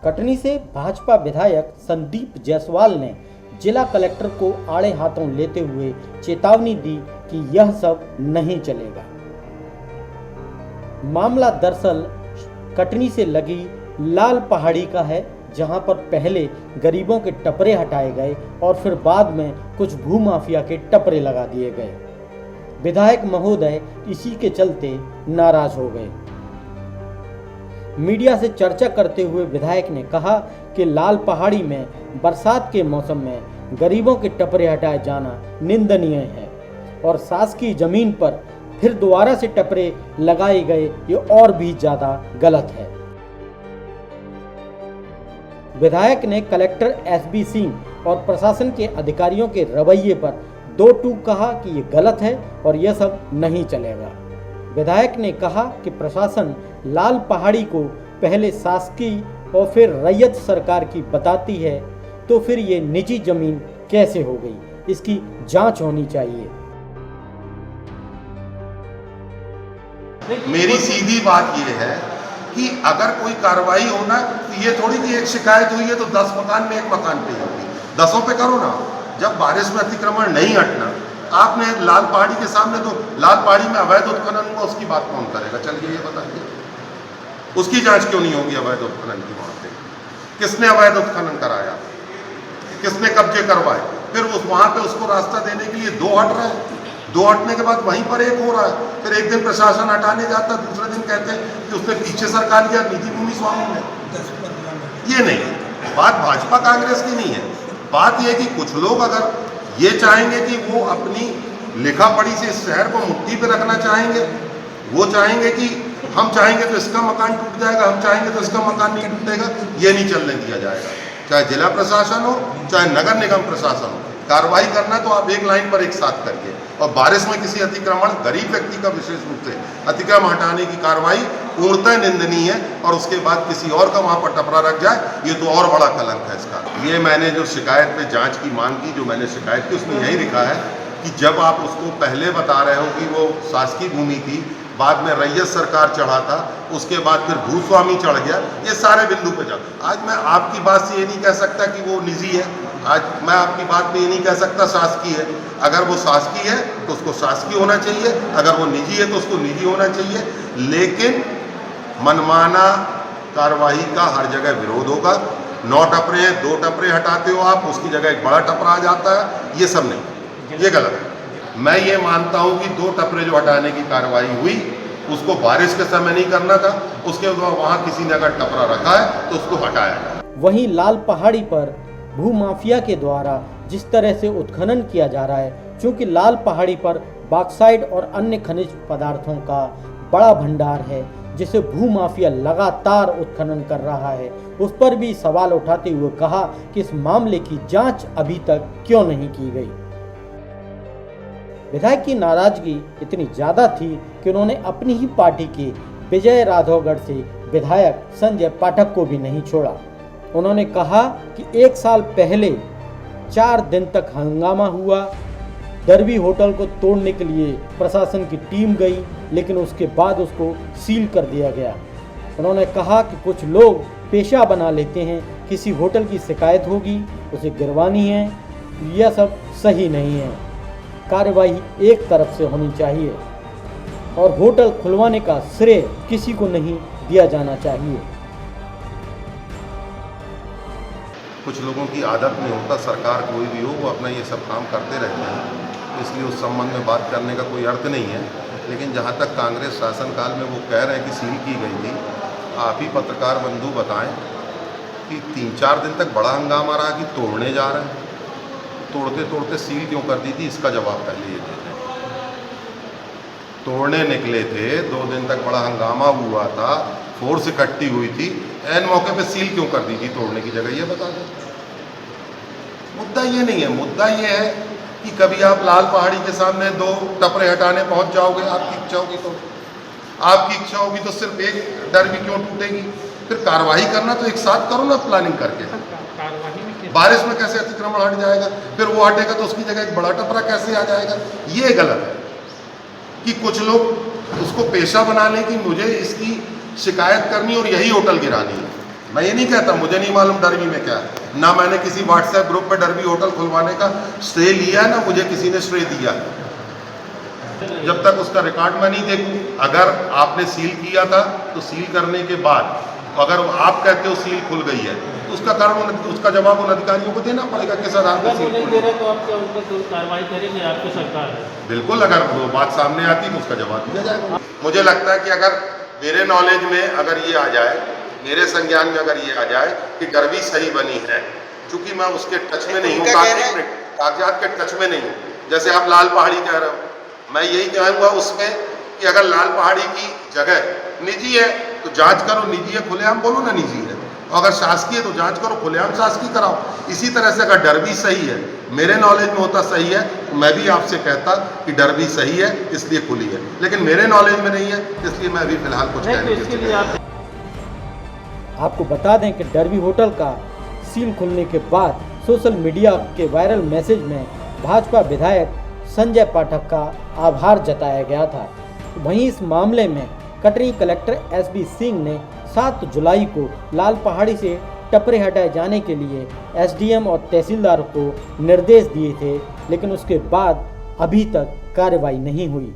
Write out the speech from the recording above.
कटनी से भाजपा विधायक संदीप जायसवाल ने जिला कलेक्टर को आड़े हाथों लेते हुए चेतावनी दी कि यह सब नहीं चलेगा। मामला दरअसल कटनी से लगी लाल पहाड़ी का है, जहां पर पहले गरीबों के टपरे हटाए गए और फिर बाद में कुछ भूमाफिया के टपरे लगा दिए गए। विधायक महोदय इसी के चलते नाराज हो गए। मीडिया से चर्चा करते हुए विधायक ने कहा कि लाल पहाड़ी में बरसात के मौसम में गरीबों के टपरे हटाए जाना निंदनीय है और शासकीय जमीन पर फिर दोबारा से टपरे लगाए गए ये और भी ज्यादा गलत है। विधायक ने कलेक्टर एसबी सिंह और प्रशासन के अधिकारियों के रवैये पर दो टूक कहा कि ये गलत है और यह सब नहीं चलेगा। विधायक ने कहा कि प्रशासन लाल पहाड़ी को पहले शासकीय और फिर रैयत सरकार की बताती है, तो फिर ये निजी जमीन कैसे हो गई, इसकी जांच होनी चाहिए। मेरी सीधी बात यह है कि अगर कोई कार्रवाई होना तो ये थोड़ी कि एक शिकायत हुई है तो 10 मकान में एक मकान पे होगी, 10 पे करो ना। जब बारिश में अतिक्रमण नहीं हटना, आपने लाल पहाड़ी के सामने तो लाल पहाड़ी में अवैध उत्खनन हुआ, उसकी बात कौन करेगा? चलिए ये बताइए, उसकी जांच क्यों नहीं होगी? अवैध उत्खनन की वहां पे किसने अवैध उत्खनन कराया, किसने कब्जे करवाए? फिर उस वहां पे उसको रास्ता देने के लिए 2 हट रहे हैं, 2 हटने के बाद वहीं पर 1 हो रहा है। फिर एक दिन प्रशासन हटाने जाता, दूसरे दिन कहते हैं कि उसने पीछे सरकार लिया निजी भूमि स्वामी ने। ये नहीं, बात भाजपा कांग्रेस की नहीं है। बात यह कि कुछ लोग अगर ये चाहेंगे कि वो अपनी लिखा पढ़ी से इस शहर को मुट्ठी पे रखना चाहेंगे, वो चाहेंगे कि हम चाहेंगे तो इसका मकान टूट जाएगा, हम चाहेंगे तो इसका मकान नहीं टूटेगा, ये नहीं चलने दिया जाएगा। चाहे जिला प्रशासन हो, चाहे नगर निगम प्रशासन हो, कार्रवाई करना तो आप एक लाइन पर एक साथ करिए। और बारिश में किसी अतिक्रमण, गरीब व्यक्ति का विशेष रूप से अतिक्रमण हटाने की कार्रवाई पूर्णतः निंदनीय है, और उसके बाद किसी और का वहां पर टपरा रख जाए, ये तो और बड़ा कलंक है इसका। ये मैंने जो शिकायत पे जांच की मांग की, जो मैंने शिकायत की, उसमें यही लिखा है कि जब आप उसको पहले बता रहे हो कि वो शासकीय भूमि थी, बाद में रैयत सरकार चढ़ा था, उसके बाद फिर भूस्वामी चढ़ गया, ये सारे बिंदु पे जा। आज मैं आपकी बात से ये नहीं कह सकता कि वो निजी है, आज मैं आपकी बात पे ये नहीं कह सकता शासकीय है। अगर वो शासकीय है तो उसको शासकीय होना चाहिए, अगर वो निजी है तो उसको निजी होना चाहिए। लेकिन मनमाना कार्रवाई का हर जगह विरोध होगा। 9 टपरे हैं, 2 टपरे हटाते हो आप, उसकी जगह एक बड़ा टपरा आ जाता है, ये सब नहीं, ये गलत है। मैं ये मानता हूं कि 2 टपरे जो हटाने की कार्रवाई हुई, उसको बारिश के समय नहीं करना था, उसके बाद वहां किसी ने अगर टपरा रखा है तो उसको हटाया जाए। वहीं लाल पहाड़ी पर भूमाफिया के द्वारा जिस तरह से उत्खनन किया जा रहा है, क्योंकि लाल पहाड़ी पर बॉक्साइट और अन्य खनिज पदार्थों का बड़ा भंडार है, जिसे भूमाफिया लगातार उत्खनन कर रहा है, उस पर भी सवाल उठाते हुए कहा कि इस मामले की जांच अभी तक क्यों नहीं की गई। विधायक की नाराजगी इतनी ज्यादा थी कि उन्होंने अपनी ही पार्टी के विजय राघवगढ़ से विधायक संजय पाठक को भी नहीं छोड़ा। उन्होंने कहा कि 1 साल पहले 4 दिन तक हंगामा हुआ, दरबी होटल को तोड़ने के लिए प्रशासन की टीम गई, लेकिन उसके बाद उसको सील कर दिया गया। उन्होंने कहा कि कुछ लोग पेशा बना लेते हैं, किसी होटल की शिकायत होगी उसे गिरवानी है, यह सब सही नहीं है। कार्रवाई एक तरफ से होनी चाहिए और होटल खुलवाने का श्रेय किसी को नहीं दिया जाना चाहिए। कुछ लोगों की आदत नहीं होता, सरकार कोई भी हो वो अपना ये सब काम करते रहते हैं, इसलिए उस संबंध में बात करने का कोई अर्थ नहीं है। लेकिन जहाँ तक कांग्रेस शासनकाल में वो कह रहे हैं कि सील की गई थी, आप ही पत्रकार बंधु बताएं कि 3-4 दिन तक बड़ा हंगामा रहा कि तोड़ने जा रहे हैं, तोड़ते तोड़ते सील क्यों कर दी थी, इसका जवाब पहले ये दे दें। तोड़ने निकले थे, 2 दिन तक बड़ा हंगामा हुआ था, फोर्स इकट्ठी हुई थी, ऐन मौके पे सील क्यों कर दी थी तोड़ने की जगह, ये बता दें। मुद्दा ये नहीं है, मुद्दा ये है कि कभी आप लाल पहाड़ी के सामने 2 टपरे हटाने पहुंच जाओगे, आपकी इच्छा होगी तो, आपकी इच्छा होगी तो सिर्फ एक डर भी क्यों टूटेगी? फिर कार्रवाई करना तो एक साथ करो ना, प्लानिंग करके। बारिश में कैसे अतिक्रमण हट जाएगा, फिर वो हटेगा तो उसकी जगह एक बड़ा टपरा कैसे आ जाएगा? ये गलत है कि कुछ लोग उसको पेशा बना लें कि मुझे इसकी शिकायत करनी और यही होटल गिरानी है। मैं ये नहीं कहता, मुझे नहीं मालूम डरबी में क्या है, ना मैंने किसी व्हाट्सएप ग्रुप पे डरबी होटल खुलवाने का श्रेय लिया है, ना मुझे किसी ने श्रेय दिया। जब तक उसका रिकॉर्ड मैं नहीं देखूं, अगर आपने सील किया था तो सील करने के बाद अगर आप कहते हो सील खुल गई है तो उसका कारण, उसका जवाब उन अधिकारियों को देना पड़ेगा किस आधार पर सील नहीं दे रहे तो आप क्या उन पर कार्रवाई करेंगे? आपकी सरकार है। बिल्कुल, अगर वो बात सामने आती तो उसका जवाब दिया जाएगा। मुझे लगता है कि अगर मेरे नॉलेज में अगर ये आ जाए, मेरे संज्ञान में अगर ये आ जाए कि डरबी सही बनी है, चूंकि मैं उसके टच में नहीं हूँ, कागजात के टच में नहीं हूँ, जैसे आप लाल पहाड़ी कह रहे हो, मैं यही कहूँगा उसमें कि अगर लाल पहाड़ी की जगह निजी है तो जांच करो, निजी है खुलेआम बोलो ना निजी है, और अगर शासकीय है तो जांच करो, खुलेआम शासकीय कराओ। इसी तरह से अगर डरबी सही है, मेरे नॉलेज में होता सही है, तो मैं भी आपसे कहता कि डरबी सही है इसलिए खुली है, लेकिन मेरे नॉलेज में नहीं है, इसलिए मैं अभी फिलहाल कुछ कहने इसके लिए आपको बता दें कि डरबी होटल का सील खुलने के बाद सोशल मीडिया के वायरल मैसेज में भाजपा विधायक संजय पाठक का आभार जताया गया था। वहीं इस मामले में कटनी कलेक्टर एसबी सिंह ने 7 जुलाई को लाल पहाड़ी से टपरे हटाए जाने के लिए एसडीएम और तहसीलदार को निर्देश दिए थे, लेकिन उसके बाद अभी तक कार्रवाई नहीं हुई।